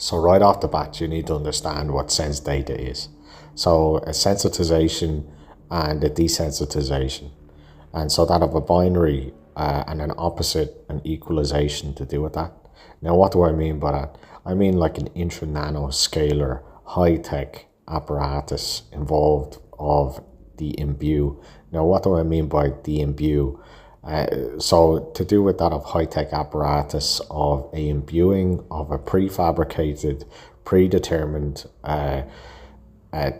So right off the bat, you need to understand what sense data is. So a sensitization and a desensitization. And so that of a binary and an opposite and equalization to do with that. Now, what do I mean by that? I mean like an intra-nanoscalar high-tech apparatus involved of the imbue. Now, what do I mean by the imbue? So to do with that of high-tech apparatus of a imbuing of a prefabricated, predetermined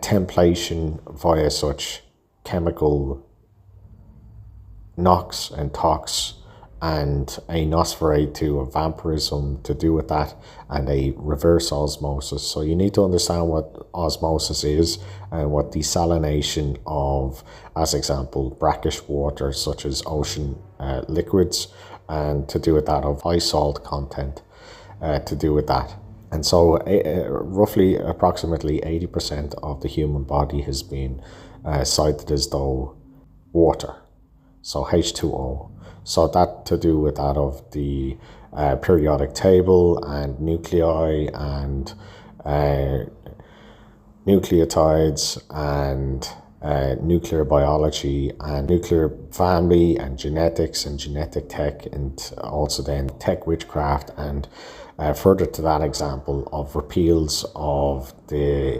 templation via such chemical NOx and tox, and a nosferate to a vampirism to do with that, and a reverse osmosis. So you need to understand what osmosis is and what desalination of, as example, brackish water such as ocean liquids, and to do with that of high salt content to do with that. And so roughly approximately 80% of the human body has been cited as though water. So H2O. So that to do with that of the periodic table and nuclei and nucleotides and nuclear biology and nuclear family and genetics and genetic tech, and also then tech witchcraft, and further to that example of repeals of the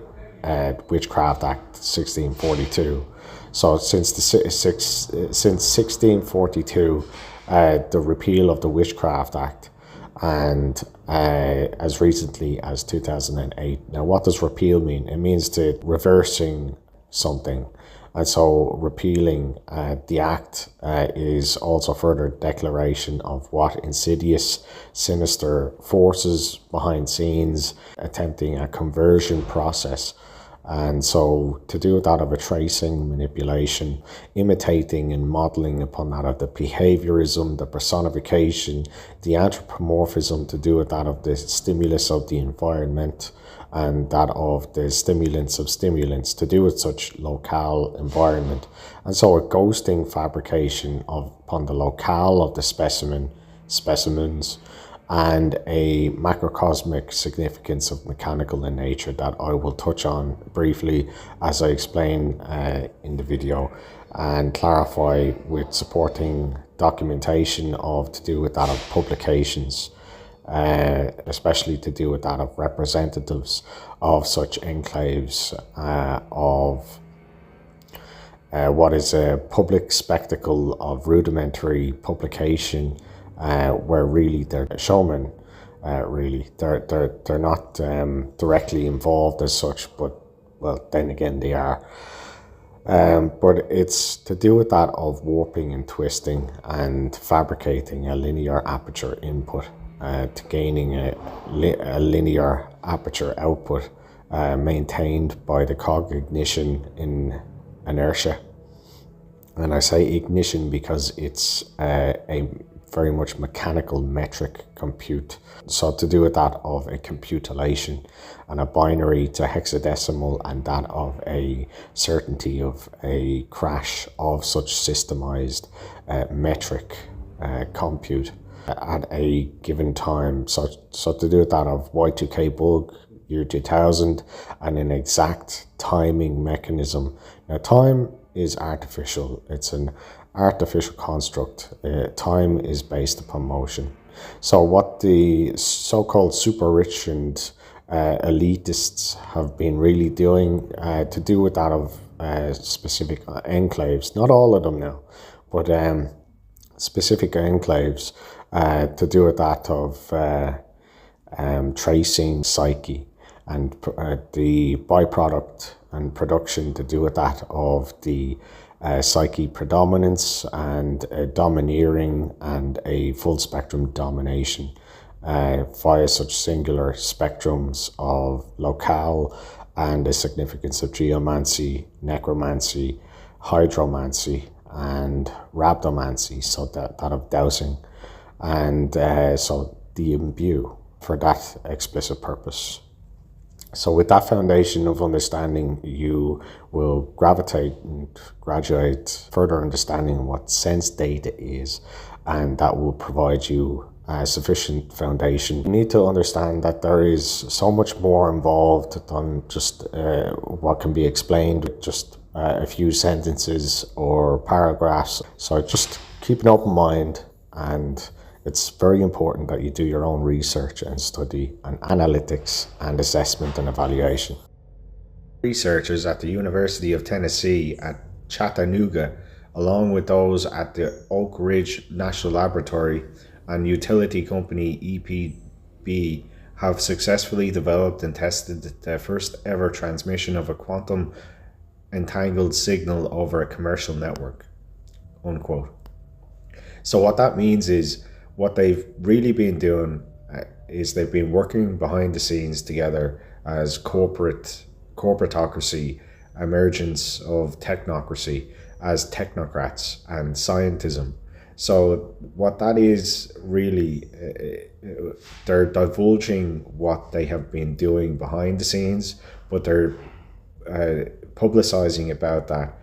Witchcraft Act 1642. So since 1642, the repeal of the Witchcraft Act, and as recently as 2008. Now, what does repeal mean? It means to reversing something. And so repealing the act is also further declaration of what insidious, sinister forces behind scenes attempting a conversion process. And so to do that of a tracing, manipulation, imitating and modeling upon that of the behaviorism, the personification, the anthropomorphism, to do with that of the stimulus of the environment and that of the stimulants of stimulants, to do with such locale environment. And so a ghosting fabrication upon the locale of the specimens, and a macrocosmic significance of mechanical in nature that I will touch on briefly as I explain in the video, and clarify with supporting documentation of to do with that of publications, especially to do with that of representatives of such enclaves of what is a public spectacle of rudimentary publication, where really they're showmen, really. They're not directly involved as such, but, well, then again they are. But it's to do with that of warping and twisting and fabricating a linear aperture input to gaining a linear aperture output maintained by the cognition in inertia. And I say ignition because it's a very much mechanical metric compute. So to do with that of a computation and a binary to hexadecimal, and that of a certainty of a crash of such systemized metric compute at a given time. So to do with that of Y2K bug, year 2000, and an exact timing mechanism. Now, time is artificial. It's an artificial construct. Time is based upon motion. So what the so-called super rich and elitists have been really doing to do with that of specific enclaves, not all of them now, but specific enclaves to do with that of tracing psyche, and the byproduct and production to do with that of the psyche predominance and domineering and a full spectrum domination via such singular spectrums of locale and the significance of geomancy, necromancy, hydromancy, and rhabdomancy, so that of dowsing, and so the imbue for that explicit purpose. So with that foundation of understanding, you will gravitate and graduate further understanding what sense data is, and that will provide you sufficient foundation. You need to understand that there is so much more involved than just what can be explained with just a few sentences or paragraphs. So just keep an open mind, and it's very important that you do your own research and study and analytics and assessment and evaluation. Researchers at the University of Tennessee at Chattanooga, along with those at the Oak Ridge National Laboratory and utility company EPB, have successfully developed and tested the first ever transmission of a quantum entangled signal over a commercial network, unquote. So what that means is, what they've really been doing is they've been working behind the scenes together as corporatocracy, emergence of technocracy, as technocrats and scientism. So what that is really, they're divulging what they have been doing behind the scenes, but they're publicizing about that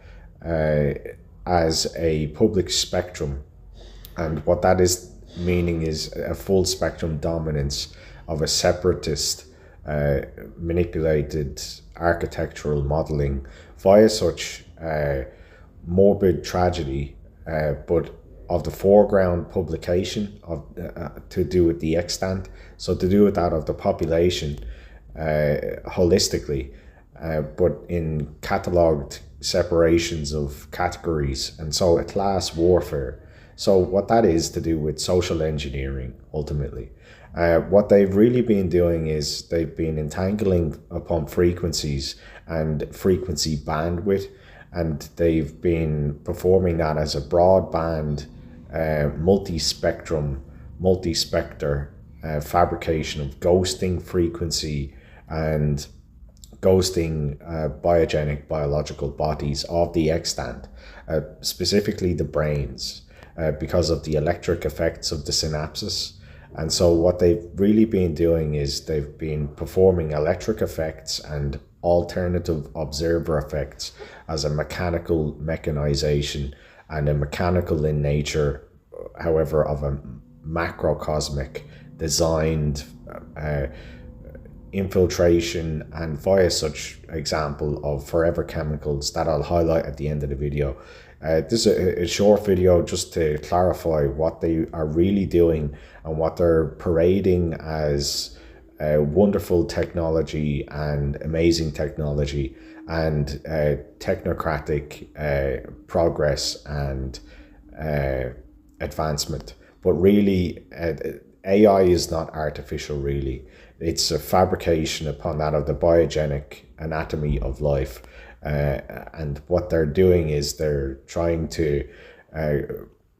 as a public spectrum. And what that is meaning is a full spectrum dominance of a separatist manipulated architectural modeling via such morbid tragedy, but of the foreground publication of to do with the extant, so to do with that of the population holistically, but in catalogued separations of categories, and so a class warfare. So what that is to do with social engineering, ultimately. What they've really been doing is they've been entangling upon frequencies and frequency bandwidth, and they've been performing that as a broadband, multi-spectrum, multi-spectre fabrication of ghosting frequency and ghosting biogenic biological bodies of the extant, specifically the brains, because of the electric effects of the synapses. And so what they've really been doing is they've been performing electric effects and alternative observer effects as a mechanical mechanization and a mechanical in nature, however, of a macrocosmic designed infiltration, and via such example of forever chemicals that I'll highlight at the end of the video. This is a short video just to clarify what they are really doing and what they're parading as wonderful technology and amazing technology and technocratic progress and advancement. But really, AI is not artificial, really. It's a fabrication upon that of the biogenic anatomy of life. And what they're doing is they're trying to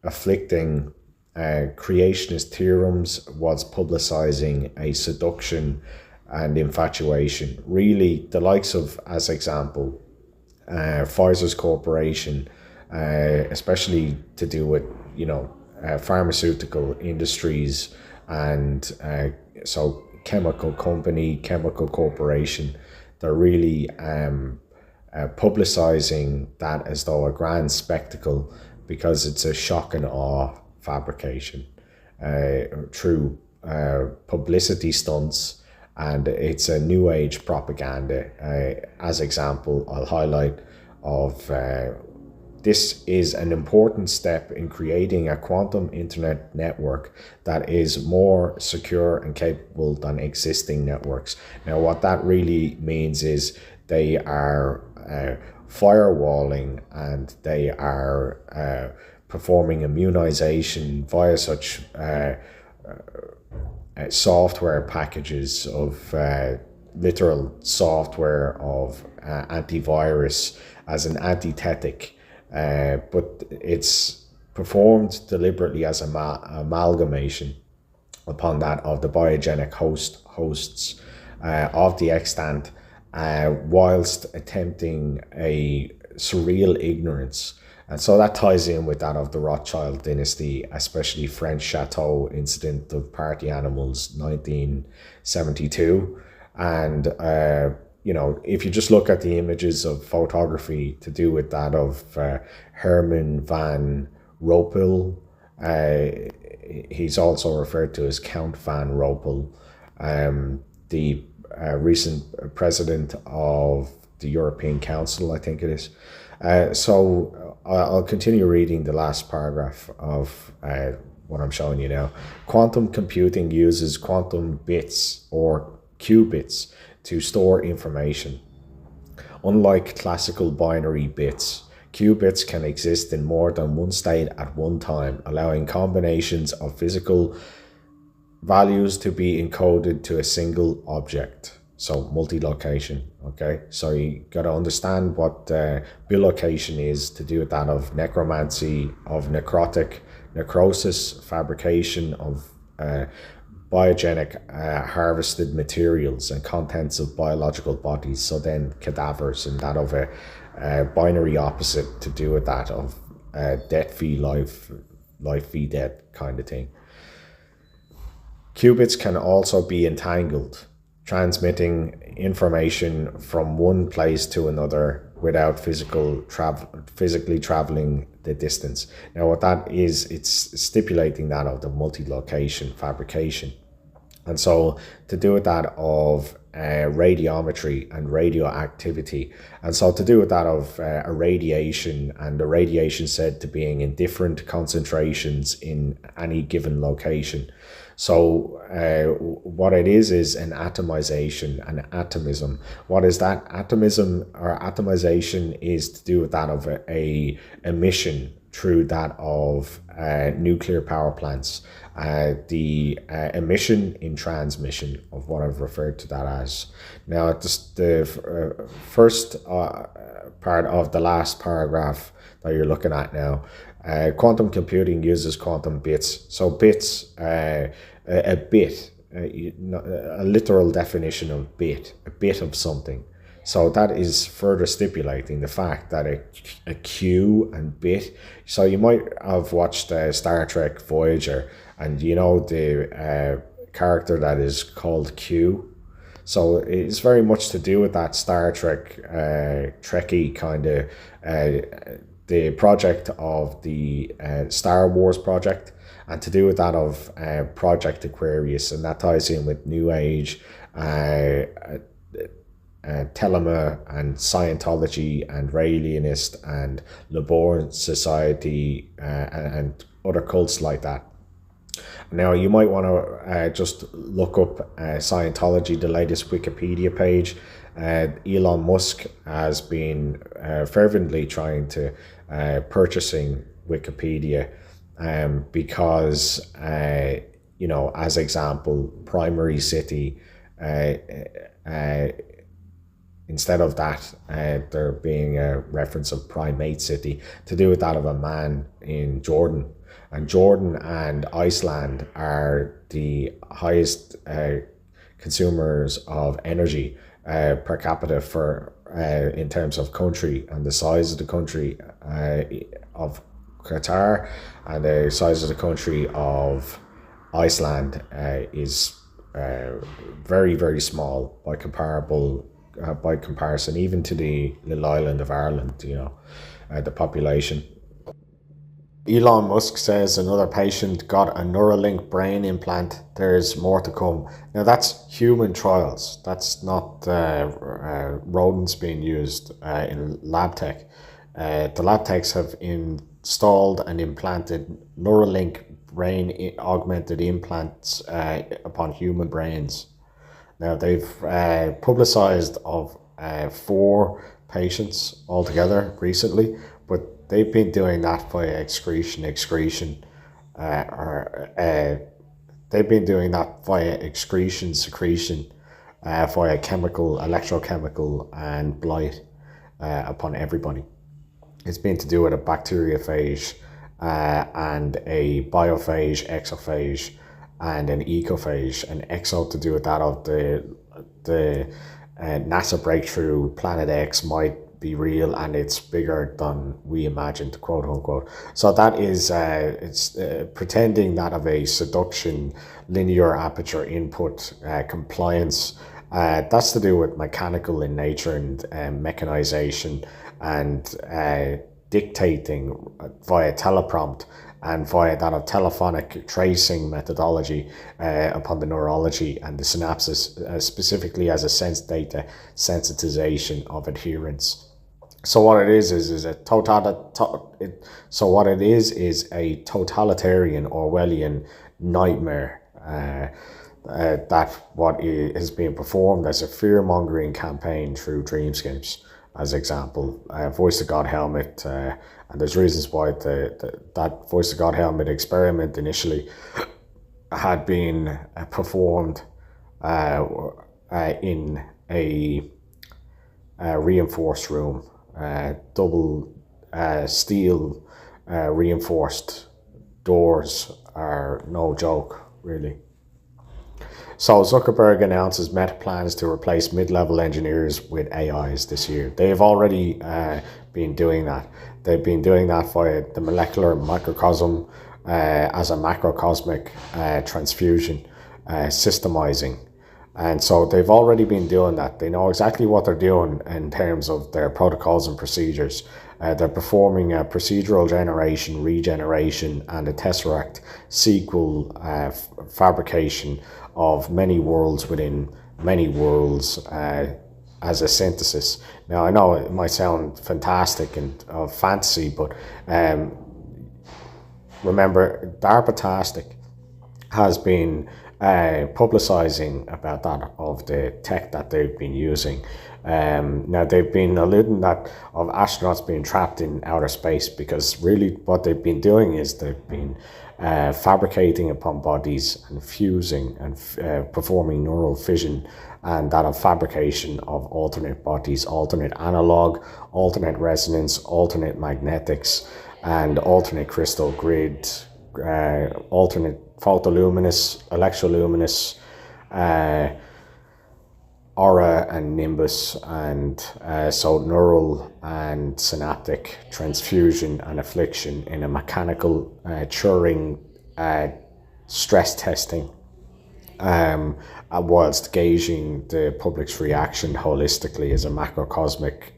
afflicting creationist theorems, was publicizing a seduction and infatuation. Really, the likes of, as example, Pfizer's corporation, especially to do with, pharmaceutical industries, and so chemical company, chemical corporation, they're really publicizing that as though a grand spectacle, because it's a shock and awe fabrication through publicity stunts, and it's a new age propaganda. As example, I'll highlight of this is an important step in creating a quantum internet network that is more secure and capable than existing networks. Now, what that really means is they are firewalling, and they are performing immunization via such software packages of literal software of antivirus as an antithetic, but it's performed deliberately as amalgamation upon that of the biogenic hosts of the extant, whilst attempting a surreal ignorance. And so that ties in with that of the Rothschild dynasty, especially French Chateau incident of party animals 1972. And if you just look at the images of photography to do with that of Herman van Roppel, He's also referred to as Count van Roppel, the recent president of the European Council, I think it is. So I'll continue reading the last paragraph of what I'm showing you now. Quantum computing uses quantum bits or qubits to store information. Unlike classical binary bits, qubits can exist in more than one state at one time, allowing combinations of physical values to be encoded to a single object. So multi-location, okay? So you got to understand what bilocation is to do with that of necromancy, of necrosis, fabrication of biogenic harvested materials and contents of biological bodies. So then cadavers, and that of a binary opposite to do with that of death v life, life v death kind of thing. Qubits can also be entangled, transmitting information from one place to another without physically traveling the distance. Now what that is, it's stipulating that of the multi-location fabrication. And so to do with that of radiometry and radioactivity, and so to do with that of irradiation, and the radiation said to being in different concentrations in any given location. So what it is an atomization, an atomism. What is that? Atomism or atomization is to do with that of a emission through that of nuclear power plants. The emission in transmission of what I've referred to that as. Now at the first part of the last paragraph that you're looking at now, quantum computing uses quantum bits. So bits, a bit, a literal definition of bit, a bit of something. So that is further stipulating the fact that a Q and bit. So you might have watched Star Trek Voyager, and you know the character that is called Q. So it's very much to do with that Star Trek, Trekkie kind of, the project of the Star Wars project, and to do with that of Project Aquarius, and that ties in with New Age, Telema and Scientology and Raelianist and Labour Society and other cults like that. Now you might want to just look up Scientology, the latest Wikipedia page. Elon Musk has been fervently trying to purchasing Wikipedia because you know, as example, primary city, instead of that, there being a reference of primate city, to do with that of a man in Jordan. And Jordan and Iceland are the highest consumers of energy per capita for in terms of country, and the size of the country of Qatar and the size of the country of Iceland is very, very small by comparison even to the little island of Ireland, you know, the population. Elon Musk says another patient got a Neuralink brain implant. There's more to come. Now that's human trials. That's not rodents being used in lab tech. The lab techs have installed and implanted Neuralink brain augmented implants upon human brains. Now they've publicized of 4 patients altogether recently, but they've been doing that via excretion, they've been doing that via excretion, secretion, via chemical, electrochemical, and blight upon everybody. It's been to do with a bacteriophage and a biophage, exophage, and an ecophage. An exo to do with that of the NASA breakthrough Planet X might be real, and it's bigger than we imagined, quote unquote. So that is it's pretending that of a seduction, linear aperture input, compliance. That's to do with mechanical in nature and mechanization and dictating via teleprompt and via that telephonic tracing methodology upon the neurology and the synapses, specifically as a sense data sensitization of adherence. So what it is a totalitarian Orwellian nightmare. That what is being performed as a fear-mongering campaign through dreamscapes, as example, Voice of God helmet, and there's reasons why that Voice of God helmet experiment initially had been performed in a reinforced room, double steel reinforced doors are no joke, really. So Zuckerberg announces Meta plans to replace mid-level engineers with AIs this year. They've already been doing that. They've been doing that via the molecular microcosm as a macrocosmic transfusion, systemizing. And so they've already been doing that. They know exactly what they're doing in terms of their protocols and procedures. They're performing a procedural generation, regeneration, and a tesseract sequel fabrication of many worlds within many worlds as a synthesis. Now, I know it might sound fantastic and fantasy, but remember, DARPA-tastic has been publicizing about that of the tech that they've been using. Now they've been alluding that of astronauts being trapped in outer space, because really what they've been doing is they've been fabricating upon bodies and fusing and performing neural fission, and that of fabrication of alternate bodies, alternate analog, alternate resonance, alternate magnetics, and alternate crystal grid, alternate photoluminous, electroluminous, aura and nimbus, and so neural and synaptic transfusion and affliction in a mechanical Turing stress testing, whilst gauging the public's reaction holistically as a macrocosmic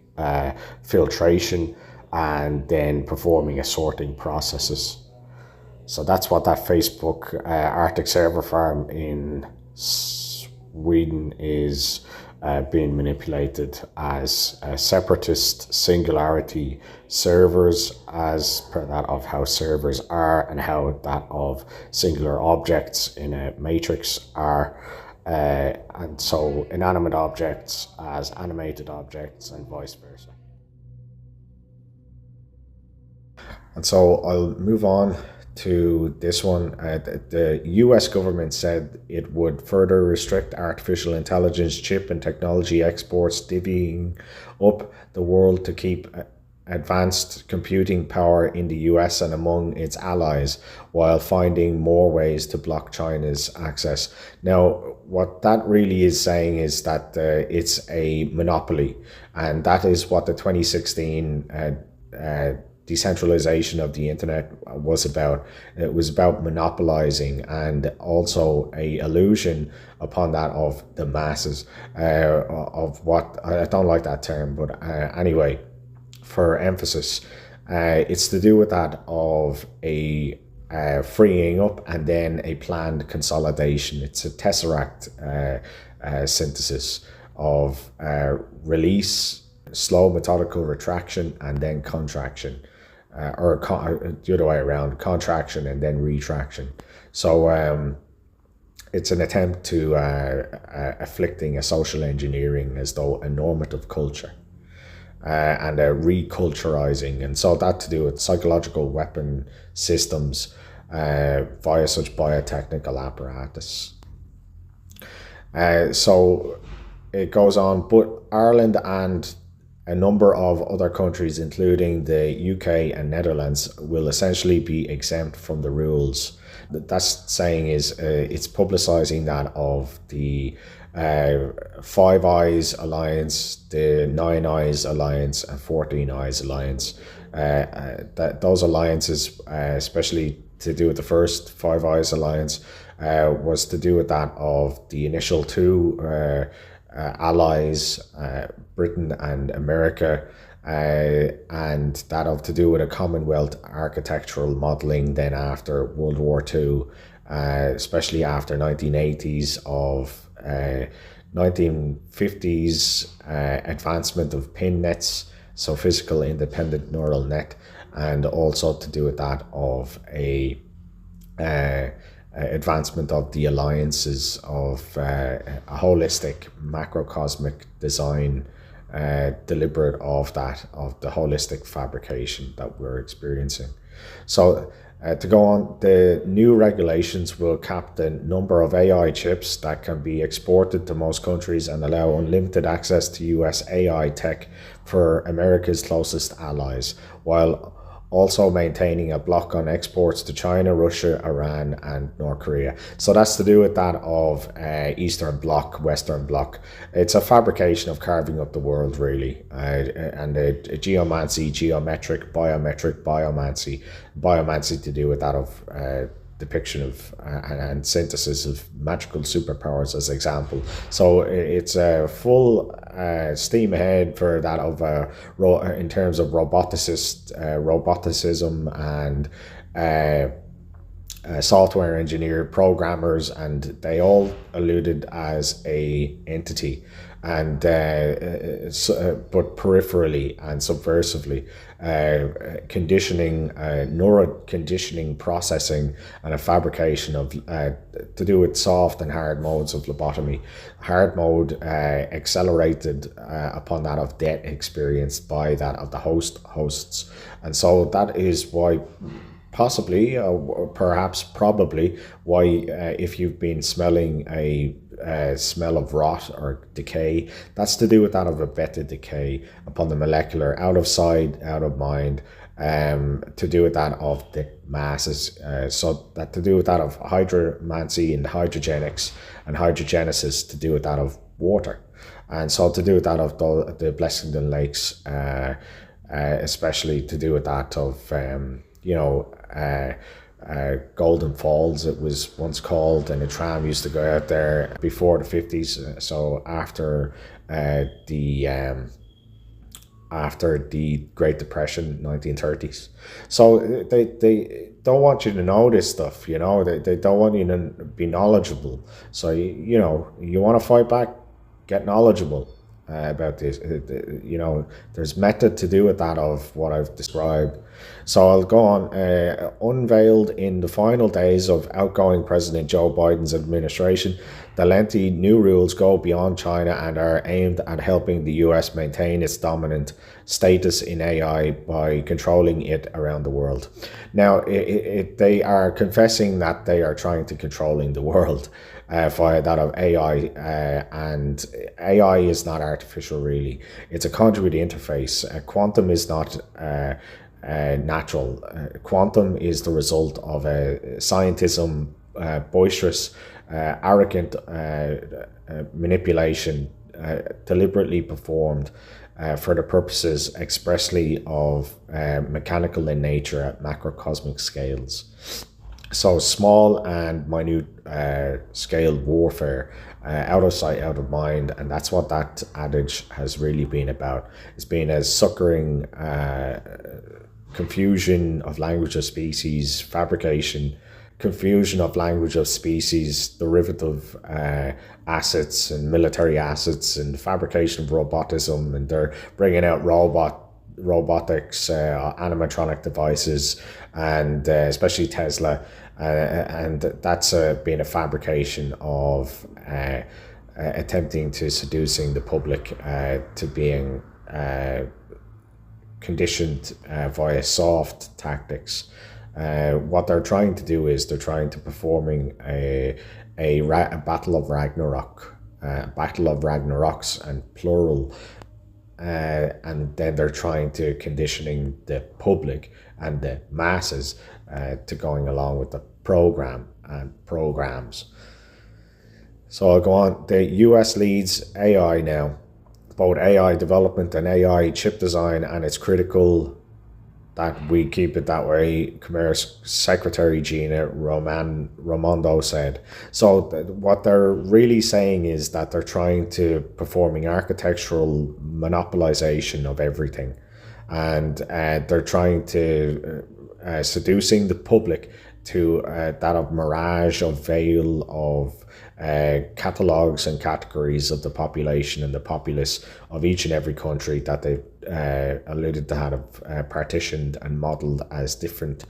filtration, and then performing a sorting processes. So that's what that Facebook Arctic server farm in Sweden is being manipulated as separatist singularity servers, as per that of how servers are and how that of singular objects in a matrix are. And so inanimate objects as animated objects and vice versa. And so I'll move on to this one. The US government said it would further restrict artificial intelligence chip and technology exports, divvying up the world to keep advanced computing power in the US and among its allies, while finding more ways to block China's access. Now, what that really is saying is that it's a monopoly, and that is what the 2016 decentralization of the internet was about. It was about monopolizing, and also a illusion upon that of the masses, of what, I don't like that term, but anyway, for emphasis, it's to do with that of a freeing up and then a planned consolidation. It's a tesseract synthesis of release, slow methodical retraction, and then contraction, or the other way around, contraction and then retraction. So it's an attempt to afflicting a social engineering as though a normative culture, and a reculturizing, and so that to do with psychological weapon systems via such biotechnical apparatus. So it goes on, but Ireland and a number of other countries, including the UK and Netherlands, will essentially be exempt from the rules. That's saying is it's publicizing that of the Five Eyes Alliance, the 9 Eyes Alliance, and 14 Eyes Alliance. That those alliances, especially to do with the first Five Eyes Alliance, was to do with that of the initial two allies, Britain and America, and that'll to do with a Commonwealth architectural modelling then after World War II, especially after 1980s of 1950s advancement of pin nets, so physical independent neural net, and also to do with that of a advancement of the alliances of a holistic macrocosmic design, deliberate of the holistic fabrication that we're experiencing. So to go on, the new regulations will cap the number of AI chips that can be exported to most countries and allow unlimited access to US AI tech for America's closest allies, while also maintaining a block on exports to China, Russia, Iran, and North Korea. So that's to do with that of Eastern Bloc, Western Bloc. It's a fabrication of carving up the world, really. And geomancy, geometric, biometric, biomancy to do with that of depiction of and synthesis of magical superpowers as example. So it's a full steam ahead for that of in terms of roboticism and software engineer programmers, and they all alluded as a entity, and but peripherally and subversively, conditioning, neuroconditioning processing, and a fabrication of to do with soft and hard modes of lobotomy. Hard mode accelerated upon that of death experienced by that of the hosts, and so that is why possibly, perhaps probably, why if you've been smelling a smell of rot or decay, that's to do with that of a beta decay upon the molecular, out of sight, out of mind, to do with that of the masses, so that to do with that of hydromancy and hydrogenics, and hydrogenesis to do with that of water, and so to do with that of the Blessington Lakes, especially to do with that of Golden Falls, it was once called, and a tram used to go out there before the 50s. So after the Great Depression, 1930s. So they don't want you to know this stuff, they don't want you to be knowledgeable. So you want to fight back, get knowledgeable about this. There's method to do with that of what I've described. So I'll go on. Unveiled in the final days of outgoing President Joe Biden's administration, the lengthy new rules go beyond China and are aimed at helping the US maintain its dominant status in AI by controlling it around the world. Now, they are confessing that they are trying to controlling the world via that of AI, and AI is not artificial, really. It's a conduit interface. Quantum is not natural. Quantum is the result of a scientism, boisterous, arrogant manipulation, deliberately performed for the purposes expressly of mechanical in nature at macrocosmic scales. So small and minute scale warfare, out of sight, out of mind, and that's what that adage has really been about. It's been a suckering confusion of language of species, fabrication, confusion of language of species, derivative assets and military assets, and fabrication of robotism, and they're bringing out robotics, animatronic devices, and especially Tesla, and that's been a fabrication of attempting to seducing the public to being conditioned via soft tactics. What they're trying to do is they're trying to performing a battle of Ragnarok, battle of Ragnaroks and plural, and then they're trying to conditioning the public and the masses to going along with the program and programs. So I'll go on. The US leads AI now, both AI development and AI chip design, and it's critical that we keep it that way, Commerce Secretary Gina Raimondo said. So what they're really saying is that they're trying to performing architectural monopolization of everything. and they're trying to seducing the public to that of mirage of veil of catalogues and categories of the population and the populace of each and every country that they've alluded to have partitioned and modelled as different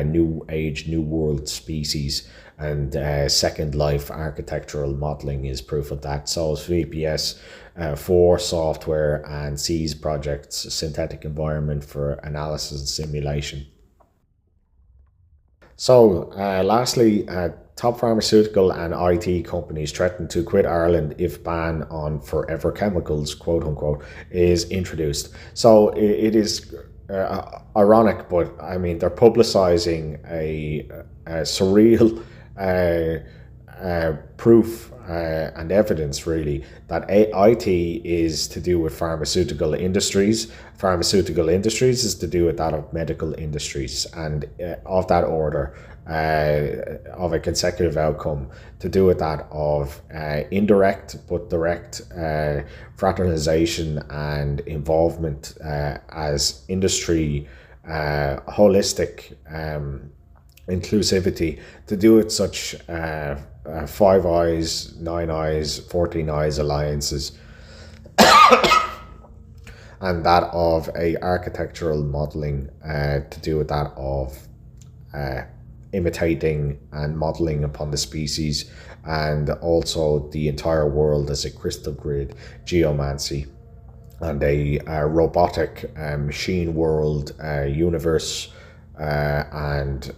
new age, new world species. And Second Life architectural modelling is proof of that. So VPS 4 software and SEAS projects, synthetic environment for analysis and simulation. So lastly, top pharmaceutical and IT companies threaten to quit Ireland if ban on forever chemicals, quote unquote, is introduced. So it is ironic, but I mean, they're publicizing a surreal proof and evidence, really, that IT is to do with pharmaceutical industries. Pharmaceutical industries is to do with that of medical industries, and of that order, of a consecutive outcome, to do with that of indirect but direct fraternization and involvement as industry, holistic inclusivity, to do with such Five Eyes, Nine Eyes, 14 Eyes alliances, and that of a architectural modelling to do with that of imitating and modelling upon the species, and also the entire world as a crystal grid, geomancy, and a robotic machine world universe, and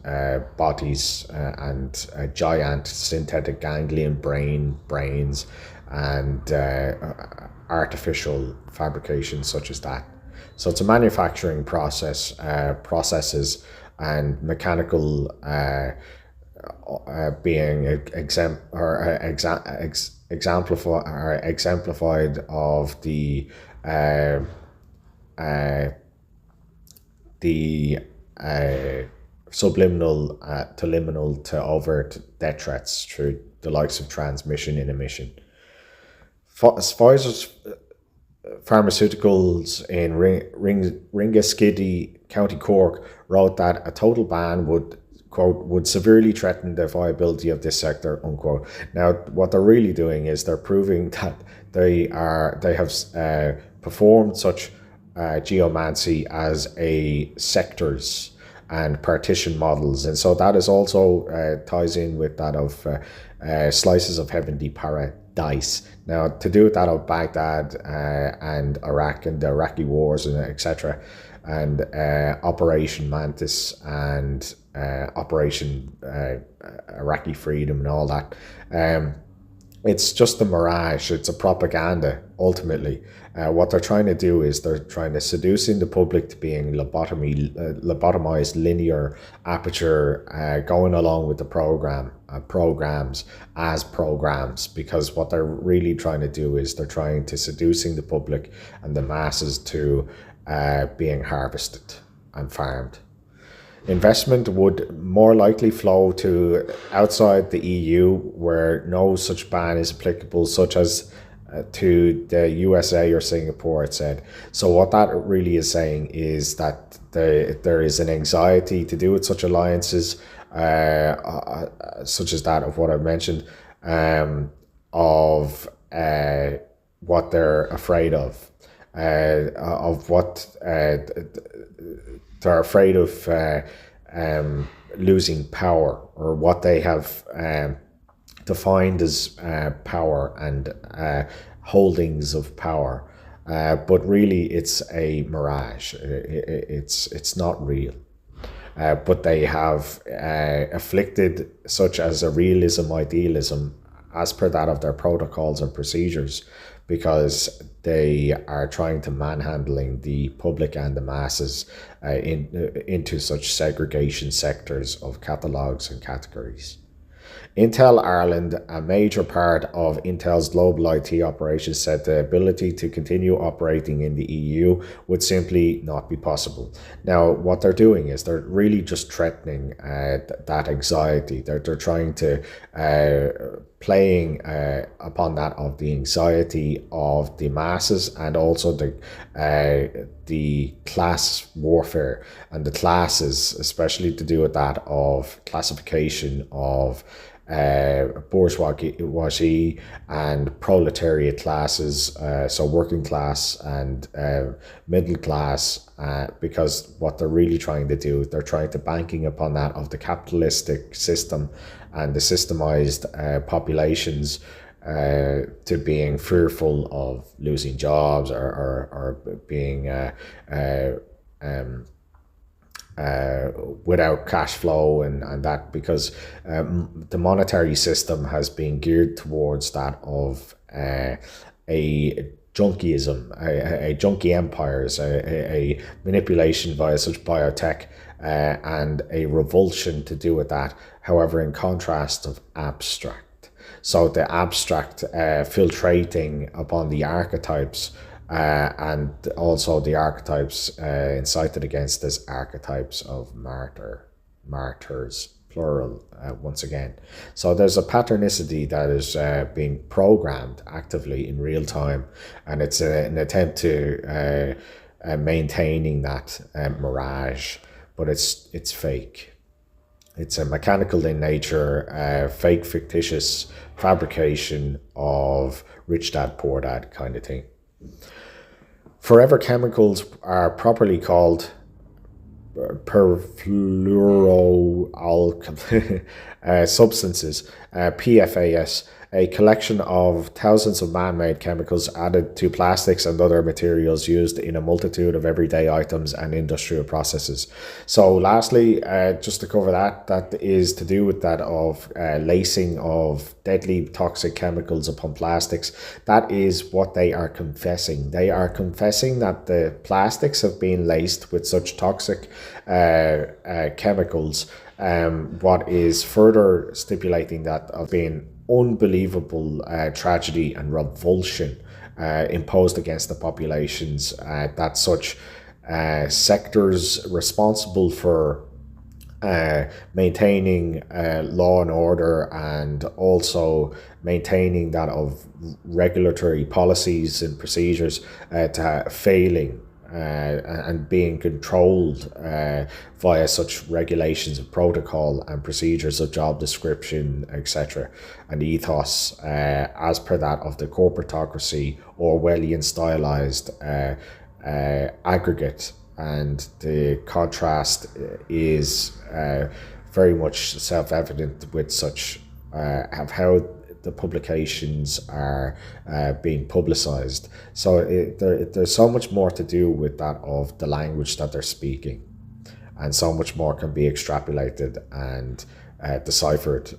bodies, and giant synthetic ganglion brains, and artificial fabrication such as that. So it's a manufacturing processes and mechanical being exemplified of the subliminal to liminal to overt death threats through the likes of transmission and emission. Pfizer's Pharmaceuticals in Ringaskiddy, County Cork, wrote that a total ban would, quote, would severely threaten the viability of this sector, unquote. Now, what they're really doing is they're proving that they have performed such geomancy as a sectors and partition models, and so that is also ties in with that of slices of heavenly paradise. Now, to do with that of Baghdad and Iraq and the Iraqi wars and etc., and Operation Mantis and Operation Iraqi Freedom and all that, it's just a mirage. It's a propaganda, ultimately. What they're trying to do is they're trying to seducing the public to being lobotomized linear aperture, going along with the programs as programs, because what they're really trying to do is they're trying to seducing the public and the masses to being harvested and farmed. Investment would more likely flow to outside the EU, where no such ban is applicable, such as to the USA or Singapore, it said. So what that really is saying is that there is an anxiety to do with such alliances, such as that of what I've mentioned, of what they're afraid of what they're afraid of losing power, or what they have defined as power and holdings of power, but really it's a mirage. It's not real, but they have afflicted such as a realism idealism as per that of their protocols and procedures, because they are trying to manhandling the public and the masses into such segregation sectors of catalogues and categories. Intel Ireland, a major part of Intel's global IT operations, said the ability to continue operating in the EU would simply not be possible. Now, what they're doing is they're really just threatening that anxiety. They're trying to playing upon that of the anxiety of the masses, and also the class warfare and the classes, especially to do with that of classification of bourgeoisie and proletariat classes, so working class and middle class, because what they're really trying to do, they're trying to banking upon that of the capitalistic system and the systemized populations to being fearful of losing jobs or being without cash flow and that, because the monetary system has been geared towards that of a junkyism, a junkie empires, a manipulation via such biotech, and a revulsion to do with that. However, in contrast of abstract. So the abstract filtrating upon the archetypes, and also the archetypes incited against as archetypes of martyrs, plural, once again. So there's a patternicity that is being programmed actively in real time, and it's an attempt to maintaining that mirage, but it's fake. It's a mechanical in nature, fake, fictitious fabrication of rich dad, poor dad kind of thing. Forever chemicals are properly called perfluoroalkyl substances, PFAS, a collection of thousands of man-made chemicals added to plastics and other materials used in a multitude of everyday items and industrial processes. So lastly, just to cover that is to do with that of lacing of deadly toxic chemicals upon plastics. That is what they are confessing. They are confessing that the plastics have been laced with such toxic chemicals, what is further stipulating that of being unbelievable tragedy and revulsion imposed against the populations, that such sectors responsible for maintaining law and order, and also maintaining that of regulatory policies and procedures to failing and being controlled via such regulations of protocol and procedures of job description, etc., and ethos, as per that of the corporatocracy, Orwellian stylized aggregate. And the contrast is very much self-evident with such of how the publications are being publicized. So there's so much more to do with that of the language that they're speaking, and so much more can be extrapolated and deciphered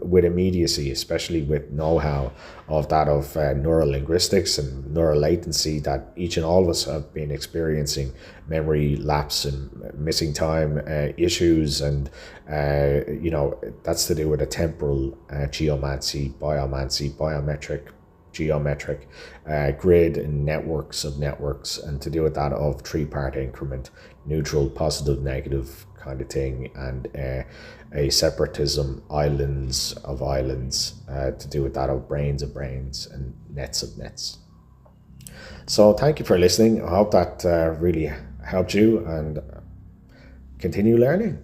with immediacy, especially with know-how of that of neural linguistics and neural latency that each and all of us have been experiencing, memory lapse and missing time issues, and that's to do with a temporal geomancy, biometric, geometric grid and networks of networks, and to do with that of three-part increment, neutral, positive, negative kind of thing, and a separatism, islands of islands, to do with that of brains of brains and nets of nets. So thank you for listening. I hope that really helped you, and continue learning.